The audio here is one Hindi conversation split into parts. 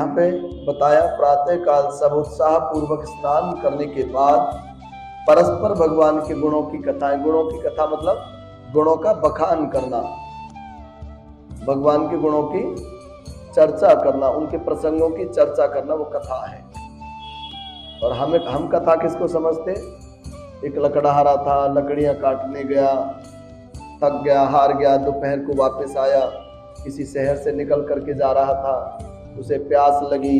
यहाँ पे बताया प्रातः काल सब उत्साह पूर्वक स्नान करने के बाद परस्पर भगवान के गुणों की कथाएं, गुणों की कथा मतलब गुणों का बखान करना, भगवान के गुणों की चर्चा करना, उनके प्रसंगों की चर्चा करना, वो कथा है। और हम कथा किसको समझते? एक लकड़हारा था, लकड़ियां काटने गया, थक गया, हार गया, दोपहर को वापस आया, किसी शहर से निकल करके जा रहा था, उसे प्यास लगी,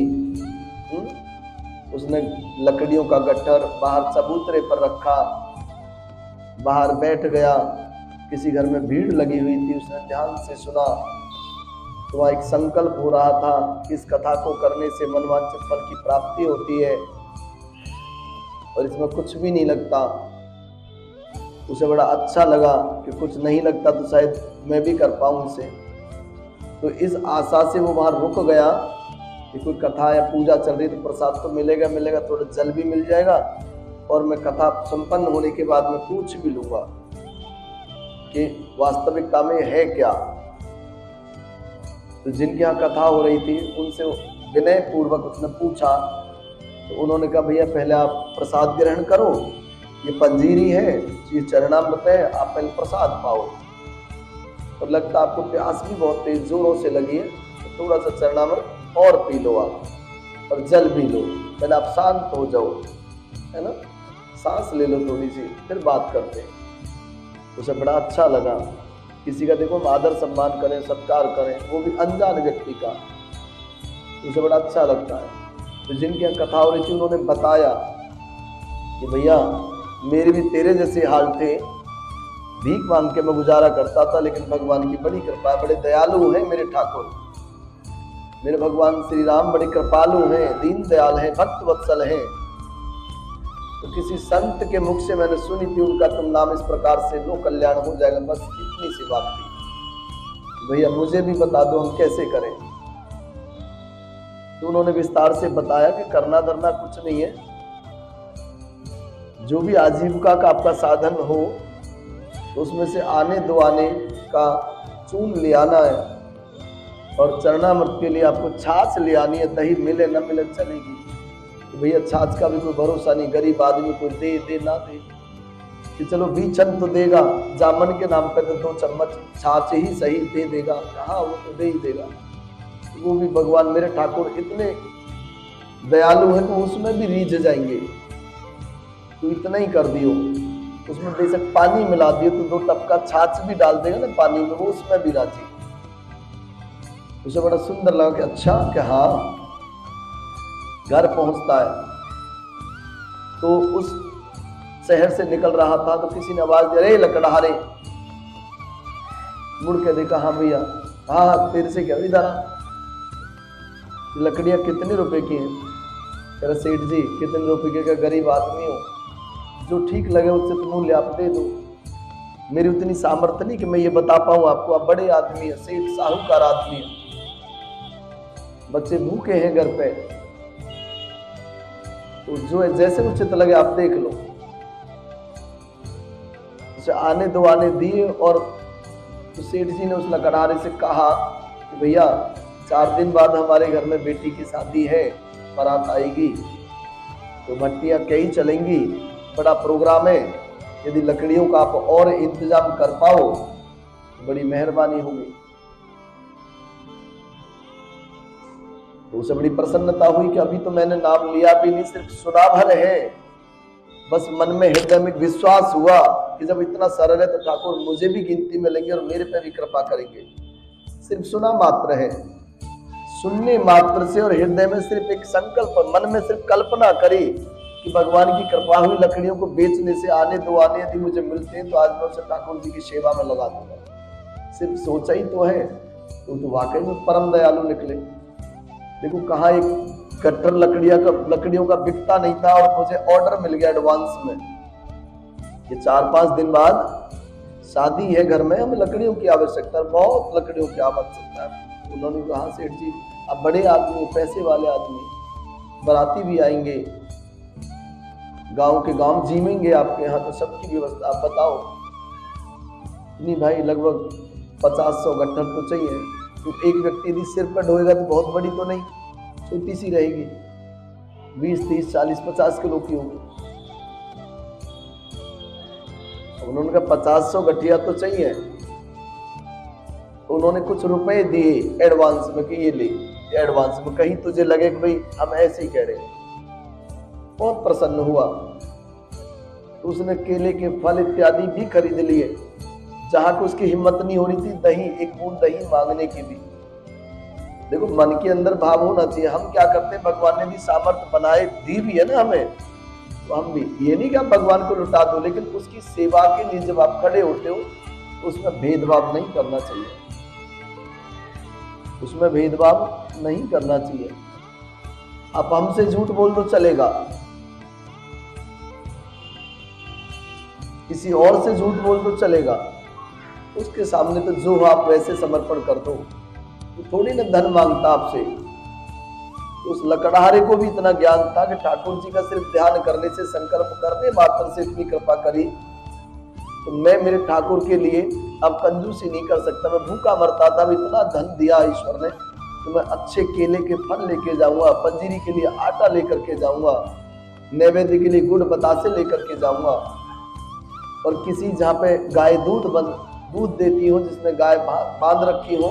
उसने लकड़ियों का गट्ठर बाहर चबूतरे पर रखा, बाहर बैठ गया, किसी घर में भीड़ लगी हुई थी, उसने ध्यान से सुना, तो वहाँ एक संकल्प हो रहा था कि इस कथा को करने से मनवांछित फल की प्राप्ति होती है और इसमें कुछ भी नहीं लगता। उसे बड़ा अच्छा लगा कि कुछ नहीं लगता तो शायद मैं भी कर पाऊं इसे। तो इस आशा से वो वहां रुक गया कि कोई कथा या पूजा चल रही तो प्रसाद तो मिलेगा, थोड़ा जल भी मिल जाएगा और मैं कथा संपन्न होने के बाद मैं पूछ भी लूंगा कि वास्तविकता में है क्या। तो जिनके यहाँ कथा हो रही थी उनसे विनय पूर्वक उसने पूछा, तो उन्होंने कहा भैया पहले आप प्रसाद ग्रहण करो, ये पंजीरी है, ये चरणामृत है, आप पहले प्रसाद पाओ। और लगता आपको प्यास भी बहुत तेज जोरों से लगी है, तो थोड़ा सा चरणामृत और पी लो आप और जल भी लो, पहले आप शांत हो जाओ, है ना, सांस ले लो थोड़ी सी, फिर बात करते हैं। उसे बड़ा अच्छा लगा। किसी का देखो हम आदर सम्मान करें, सत्कार करें, वो भी अनजान व्यक्ति का, उसे बड़ा अच्छा लगता है। तो जिनकी यहाँ कथा हो रही थी उन्होंने बताया कि भैया मेरे भी तेरे जैसे हाल थे, भीख मांग के मैं गुजारा करता था, लेकिन भगवान की बड़ी कृपा, बड़े दयालु हैं मेरे ठाकुर, मेरे भगवान श्री राम बड़े कृपालु हैं, दीन दयाल हैं, भक्त वत्सल हैं। तो किसी संत के मुख से मैंने सुनी थी उनका तुम नाम इस प्रकार से लोक कल्याण हो जाएगा, बस इतनी सी बात थी, भैया मुझे भी बता दो हम कैसे करें। तो उन्होंने विस्तार से बताया कि करना धरना कुछ नहीं है, जो भी आजीविका का आपका साधन हो तो उसमें से आने दो आने का चून ले आना है, और चरणामृत के लिए आपको छाछ ले आनी है, दही मिले न मिले चलेगी। तो भैया छाछ का भी कोई भरोसा नहीं, गरीब आदमी कोई दे ना दे, कि चलो बीचन तो देगा, जामन के नाम पे तो 2 चम्मच छाछ ही सही दे देगा, हाँ वो तो दे ही देगा। वो भी भगवान मेरे ठाकुर इतने दयालु हैं तो उसमें भी रीझ जाएंगे, तो इतना ही कर दियो, उसमें बेशक पानी मिला दियो तो 2 टपका छाछ भी डाल देगा ना पानी में, वो उसमें भी राजी। उसे बड़ा सुंदर लगा कि अच्छा कि हाँ। घर पहुंचता है तो उस शहर से निकल रहा था तो किसी ने आवाज दी, अरे लकड़हारे, मुड़ के देखा, हाँ भैया, हाँ तेरे से क्या, इधर आ, लकड़ियां कितने रुपए की हैं? कह रहा सेठ जी कितने रुपए के, गरीब आदमी हो, जो ठीक लगे उससे तो मूल्य आप दे दो, मेरी उतनी सामर्थ्य नहीं कि मैं ये बता पाऊं आपको, आप बड़े आदमी है, सेठ साहूकार आदमी है, बच्चे भूखे हैं घर पे, तो जो जैसे उचित लगे आप देख लो। उसे आने दो आने दिए, और तो सेठ जी ने उस लकड़हारे से कहा कि भैया 4 दिन बाद हमारे घर में बेटी की शादी है, बारात आएगी, तो भट्टियां कई चलेंगी, बड़ा प्रोग्राम है, यदि लकड़ियों का आप और इंतजाम कर पाओ तो बड़ी मेहरबानी होगी। तो उसे बड़ी प्रसन्नता हुई कि अभी तो मैंने नाम लिया भी नहीं, सिर्फ सुना भर है, बस मन में हृदय में विश्वास हुआ कि जब इतना सरल है तो ठाकुर मुझे भी गिनती में लेंगे और मेरे पे भी कृपा करेंगे। सिर्फ सुना मात्र है, सुनने मात्र से और हृदय में सिर्फ एक संकल्प, मन में सिर्फ कल्पना करी कि भगवान की कृपा हुई, लकड़ियों को बेचने से आने दो आने यदि मुझे मिलते हैं तो आज मैं उसे ठाकुर जी की सेवा में लगा दूंगा। सिर्फ सोचा ही तो है, तो वाकई में परम दयालु निकले। देखो कहाँ एक गट्ठर लकड़ियों का बिकता नहीं था और मुझे ऑर्डर मिल गया एडवांस में कि 4-5 दिन बाद शादी है घर में, हमें लकड़ियों की आवश्यकता है, बहुत लकड़ियों की आवश्यकता है। उन्होंने कहा सेठ जी आप बड़े आदमी, पैसे वाले आदमी, बाराती भी आएंगे, गांव के गांव जीमेंगे आपके यहाँ, तो सबकी व्यवस्था आप बताओ। नहीं भाई लगभग 50-100 गट्ठर तो चाहिए। तो एक व्यक्ति यदि सिर पर ढोएगा तो बहुत बड़ी तो नहीं, छोटी सी रहेगी, 20, 30, 40, 50 किलो की होगी। उन्होंने कहा 50-100 गठिया तो चाहिए। उन्होंने कुछ रुपए दिए एडवांस में कि ये ले, एडवांस में, कहीं तुझे लगे कि भाई हम ऐसे ही कह रहे हैं। बहुत प्रसन्न हुआ तो उसने केले के फल इत्यादि भी खरीद लिए। जहां को उसकी हिम्मत नहीं हो रही थी दही, एक बूंद दही मांगने की भी। देखो मन के अंदर भाव होना चाहिए। हम क्या करते हैं, भगवान ने भी सामर्थ्य बनाए दी भी है ना हमें, तो हम भी, ये नहीं कि आप भगवान को लुटा दो, लेकिन उसकी सेवा के लिए जब आप खड़े होते हो तो उसमें भेदभाव नहीं करना चाहिए, उसमें भेदभाव नहीं करना चाहिए। आप हमसे झूठ बोल दो चलेगा, किसी और से झूठ बोल दो चलेगा, उसके सामने तो जो आप वैसे समर्पण कर दो। तो थोड़ी ना धन मांगता आपसे। तो उस लकड़हारे को भी इतना ज्ञान था कि ठाकुर जी का सिर्फ ध्यान करने से, संकल्प करने मात्र से इतनी कृपा करी, तो मैं मेरे ठाकुर के लिए अब कंजूसी नहीं कर सकता। मैं भूखा मरता था, इतना धन दिया ईश्वर ने, तो मैं अच्छे केले के फल लेके जाऊंगा, पंजीरी के लिए आटा लेकर के जाऊंगा, नैवेद्य के लिए गुड़ बतासे लेकर के जाऊंगा, और किसी जहाँ पे गाय दूध देती हो, जिसने गाय बांध रखी हो,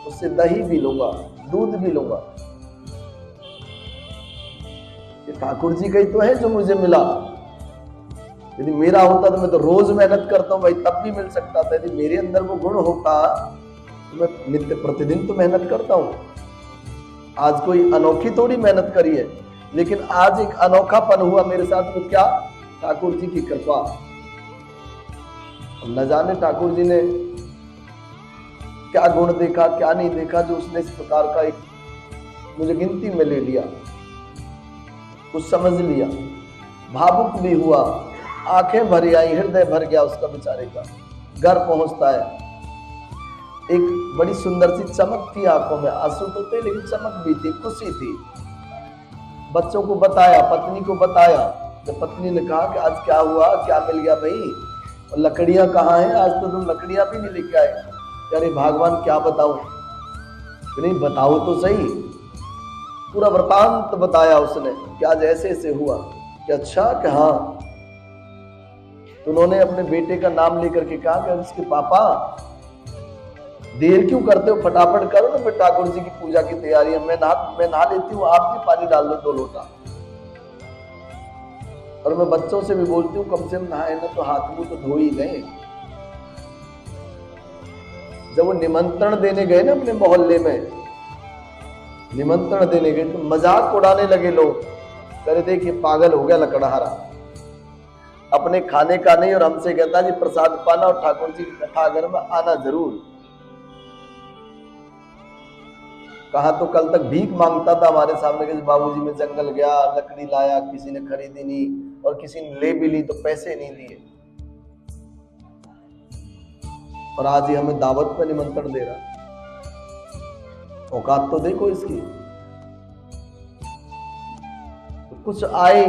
उससे दही भी लूंगा, दूध भी लूंगा। ये ठाकुर जी का ही तो है जो मुझे मिला। यदि मेरा होता तो मैं तो रोज मेहनत करता हूँ भाई, तब भी मिल सकता था। यदि मेरे अंदर वो गुण होता तो मैं नित्य प्रतिदिन तो मेहनत करता हूँ। आज कोई अनोखी थोड़ी मेहनत करी है, लेकिन आज एक अनोखापन हुआ मेरे साथ। वो क्या? ठाकुर जी की कृपा। न जाने ठाकुर जी ने क्या गुण देखा, क्या नहीं देखा, जो उसने इस प्रकार का एक मुझे गिनती में ले लिया, कुछ समझ लिया। भावुक भी हुआ, आंखें भरी आई, हृदय भर गया उसका बेचारे का। घर पहुंचता है, एक बड़ी सुंदर सी चमक थी आंखों में, आंसू तो थे लेकिन चमक भी थी, खुशी थी। बच्चों को बताया, पत्नी को बताया। जब पत्नी ने कहा कि आज क्या हुआ, क्या मिल गया भाई, और लकड़ियां कहाँ हैं, आज तो तुम लकड़ियां भी नहीं लेके आए। अरे भगवान क्या बताऊं, नहीं बताओ तो सही। पूरा वृतांत बताया उसने कि आज ऐसे ऐसे हुआ। कि अच्छा, कि हाँ। तो उन्होंने अपने बेटे का नाम लेकर के कहा कि उसके पापा देर क्यों करते हो, फटाफट करो ना, फिर ठाकुर जी की पूजा की तैयारी है। मैं नहा लेती हूँ, आप भी पानी डाल दो 2 लोटा। और मैं बच्चों से भी बोलती हूँ कम से कम नहाए ना तो हाथ मुंह तो धो ही लें। जब वो निमंत्रण देने गए ना अपने मोहल्ले में, निमंत्रण देने गए तो मजाक उड़ाने लगे लोग। करे देखिए पागल हो गया लकड़हारा, अपने खाने का नहीं और हमसे कहता जी प्रसाद पाना और ठाकुर जी की कथा अगर में आना जरूर। कहा तो कल तक भीख मांगता था हमारे सामने कि बाबूजी मैं जंगल गया, लकड़ी लाया, किसी ने खरीदी नहीं, और किसी ने ले भी ली तो पैसे नहीं दिए, और आज ही हमें दावत पे निमंत्रण दे रहा। औकात तो देखो इसकी। तो कुछ आए,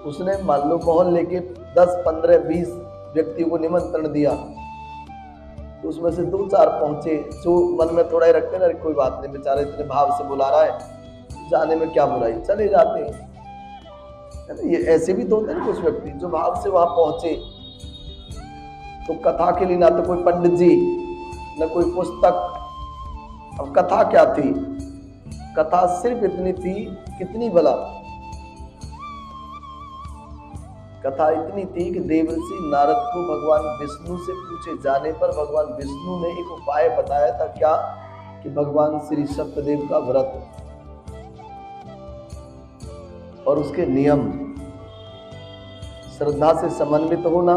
उसने मान लो मोहल्ले के 10, 15, 20 व्यक्तियों को निमंत्रण दिया, तो उसमें से 2-4 पहुंचे जो मन में थोड़ा ही रखते ना, कोई बात नहीं, बेचारे इतने भाव से बुला रहा है, जाने में क्या बुराई, चले जाते हैं। ये ऐसे भी तो होते हैं कुछ व्यक्ति जो भाव से वहां पहुंचे। तो कथा के लिए ना तो कोई पंडित जी, न कोई पुस्तक। अब कथा क्या थी? कथा सिर्फ इतनी थी, कितनी भला, कथा इतनी थी कि देवर्षि नारद को भगवान विष्णु से पूछे जाने पर भगवान विष्णु ने एक उपाय बताया था। क्या? कि भगवान श्री सत्यदेव का व्रत और उसके नियम, श्रद्धा से समन्वित होना,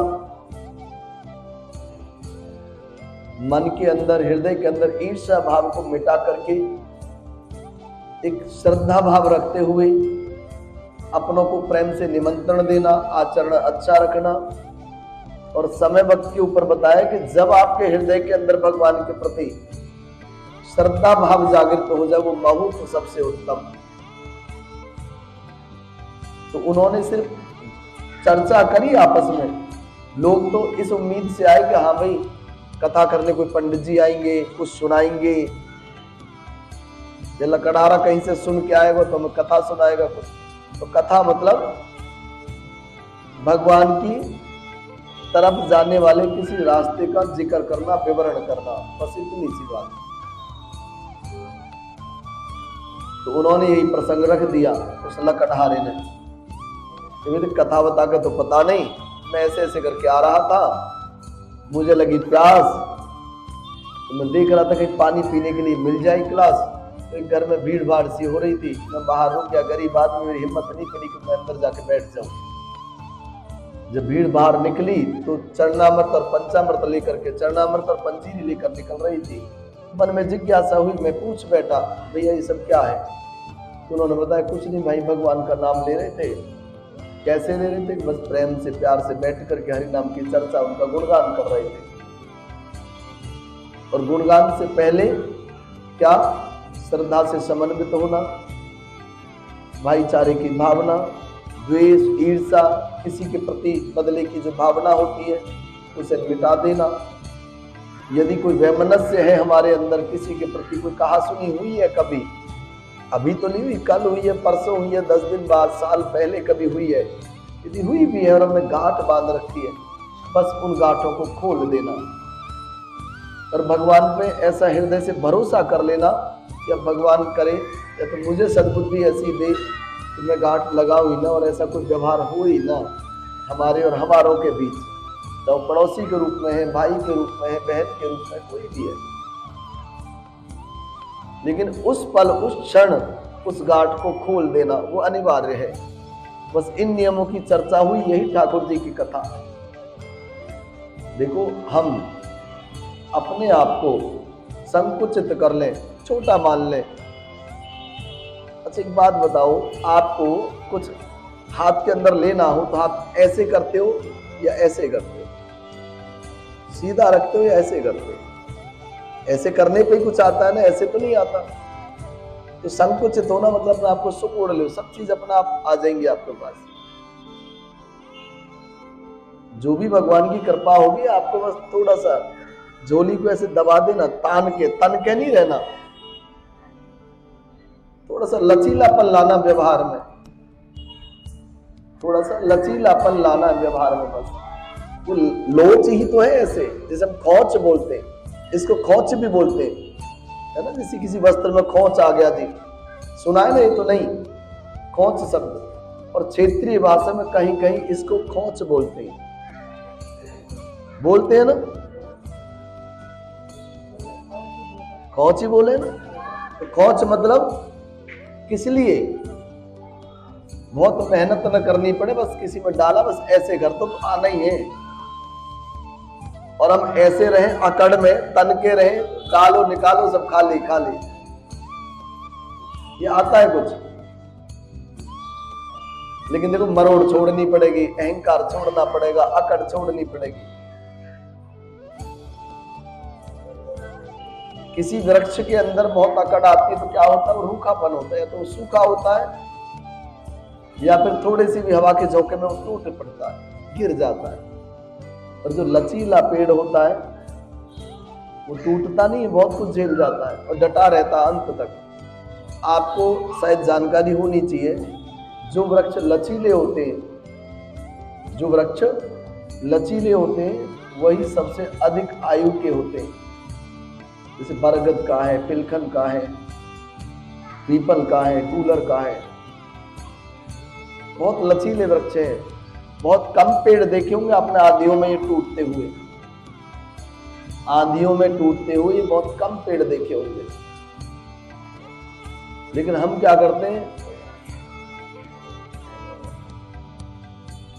मन के अंदर, हृदय के अंदर ईर्ष्या भाव को मिटा करके एक श्रद्धा भाव रखते हुए अपनों को प्रेम से निमंत्रण देना, आचरण अच्छा रखना। और समय वक्त के ऊपर बताया कि जब आपके हृदय के अंदर भगवान के प्रति श्रद्धा भाव जागृत हो जाए, वो बहुत सबसे उत्तम। तो उन्होंने सिर्फ चर्चा करी आपस में, लोग तो इस उम्मीद से आए कि हाँ भाई कथा करने कोई पंडित जी आएंगे, कुछ सुनाएंगे, ये लकड़हारा कहीं से सुन के आएगा तो हमें कथा सुनाएगा कुछ। तो कथा मतलब भगवान की तरफ जाने वाले किसी रास्ते का जिक्र करना, विवरण करना, बस इतनी सी बात। तो उन्होंने यही प्रसंग रख दिया उस लकड़हारे ने। तो कथा बता के तो पता नहीं, मैं ऐसे ऐसे करके आ रहा था, मुझे लगी प्यास, तो मैं देख रहा था कहीं पानी पीने के लिए मिल जाए गिलास। तो एक घर में भीड़ भाड़ सी हो रही थी, मैं बाहर रुक गया, गरीब आदमी, मेरी हिम्मत नहीं पड़ी कि मैं अंदर जाके बैठ जाऊं। जब भीड़ बाहर निकली तो चरणामृत और पंचामृत लेकर के, चरणामृत और पंजीरी लेकर निकल रही थी। मन में जिज्ञासा हुई, मैं पूछ बैठा, भैया ये सब क्या है? तो उन्होंने बताया, कुछ नहीं भाई, भगवान का नाम ले रहे थे। कैसे ले रहे थे? बस प्रेम से, प्यार से बैठ करके हरि नाम की चर्चा, उनका गुणगान कर रहे थे। और गुणगान से पहले क्या? श्रद्धा से समन्वित होना, भाईचारे की भावना, द्वेष, ईर्ष्या, किसी के प्रति बदले की जो भावना होती है उसे मिटा देना। यदि कोई वैमनस्य है हमारे अंदर, किसी के प्रति कोई कहा सुनी हुई है कभी, अभी तो नहीं हुई, कल हुई है, परसों हुई है, 10 दिन बाद, साल पहले कभी हुई है, यदि हुई भी है और हमने गांठ बांध रखी है, बस उन गांठों को खोल देना और भगवान पे ऐसा हृदय से भरोसा कर लेना कि अब भगवान करे या तो मुझे सद्बुद्धि ऐसी दे कि मैं गांठ लगाऊं ही ना और ऐसा कुछ व्यवहार हो ही ना हमारे और हमारों के बीच, तो पड़ोसी के रूप में है, भाई के रूप में है, बहन के रूप में, कोई भी है। लेकिन उस पल, उस क्षण उस गांठ को खोल देना वो अनिवार्य है। बस इन नियमों की चर्चा हुई, यही ठाकुर जी की कथा है। देखो, हम अपने आप को संकुचित कर लें, छोटा मान लें। अच्छा एक बात बताओ, आपको कुछ हाथ के अंदर लेना हो तो आप ऐसे करते हो या ऐसे करते हो? सीधा रखते हो या ऐसे करते हो? ऐसे करने पे ही कुछ आता है ना, ऐसे तो नहीं आता। तो संकुचित होना मतलब आपको सुख ओढ़ लो, सब चीज अपना आप आ जाएंगी आपके पास। जो भी भगवान की कृपा होगी, आपको बस थोड़ा सा झोली को ऐसे दबा देना, तान के, तन के नहीं रहना, थोड़ा सा लचीलापन लाना व्यवहार में, थोड़ा सा लचीलापन लाना व्यवहार में। बस वो लोच ही तो है, ऐसे जैसे हम खौच बोलते हैं, इसको खौच भी बोलते हैं, है ना। जैसे किसी वस्त्र में खौच आ गया जी, सुना है ना? ये तो नहीं, खौच शब्द, और क्षेत्रीय भाषा में कहीं कहीं इसको खौच बोलते हैं, बोलते हैं ना, खौच ही बोले ना। तो खौच मतलब किस लिए? बहुत मेहनत न करनी पड़े, बस किसी में डाला, बस ऐसे कर तो आना ही है। और हम ऐसे रहें, अकड़ में, तन के रहें, डालो निकालो सब खा ले, ये आता है कुछ। लेकिन देखो, मरोड़ छोड़नी पड़ेगी, अहंकार छोड़ना पड़ेगा, अकड़ छोड़नी पड़ेगी। किसी वृक्ष के अंदर बहुत अकड़ आती है तो क्या होता है? वो रूखापन होता है, या तो वो सूखा होता है या फिर थोड़ी सी भी हवा के झोंके में वो टूट पड़ता है, गिर जाता है। और जो लचीला पेड़ होता है वो टूटता नहीं, बहुत कुछ झेल जाता है और डटा रहता है अंत तक। आपको शायद जानकारी होनी चाहिए, जो वृक्ष लचीले होते हैं, जो वृक्ष लचीले होते हैं वही सबसे अधिक आयु के होते हैं। जैसे बरगद का है, पिलखन का है, पीपल का है, कूलर का है, बहुत लचीले वृक्ष हैं। बहुत कम पेड़ देखे होंगे आपने आंधियों में ये टूटते हुए, आंधियों में टूटते हुए बहुत कम पेड़ देखे होंगे। लेकिन हम क्या करते हैं,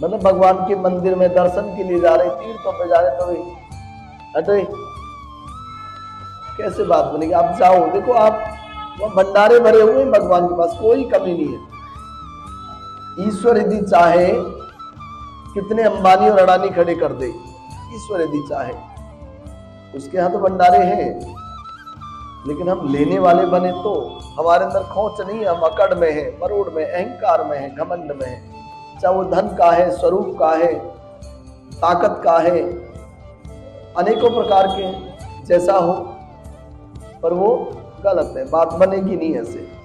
मतलब भगवान के मंदिर में दर्शन के लिए जा रहे, तीर्थों पे जा रहे, तो हटे, कैसे बात बनेगी? आप जाओ, देखो आप वहां भंडारे भरे हुए हैं, भगवान के पास कोई कमी नहीं है। ईश्वर यदि चाहे कितने अंबानी और अडानी खड़े कर दे, ईश्वर यदि चाहे, उसके यहाँ तो भंडारे हैं। लेकिन हम लेने वाले बने तो हमारे अंदर खौच नहीं है, हम अकड़ में है, मरोड़ में, अहंकार में है, घमंड में है। चाहे वो धन का है, स्वरूप का है, ताकत का है, अनेकों प्रकार के जैसा हो, पर वो गलत है, बात बनेगी नहीं ऐसे।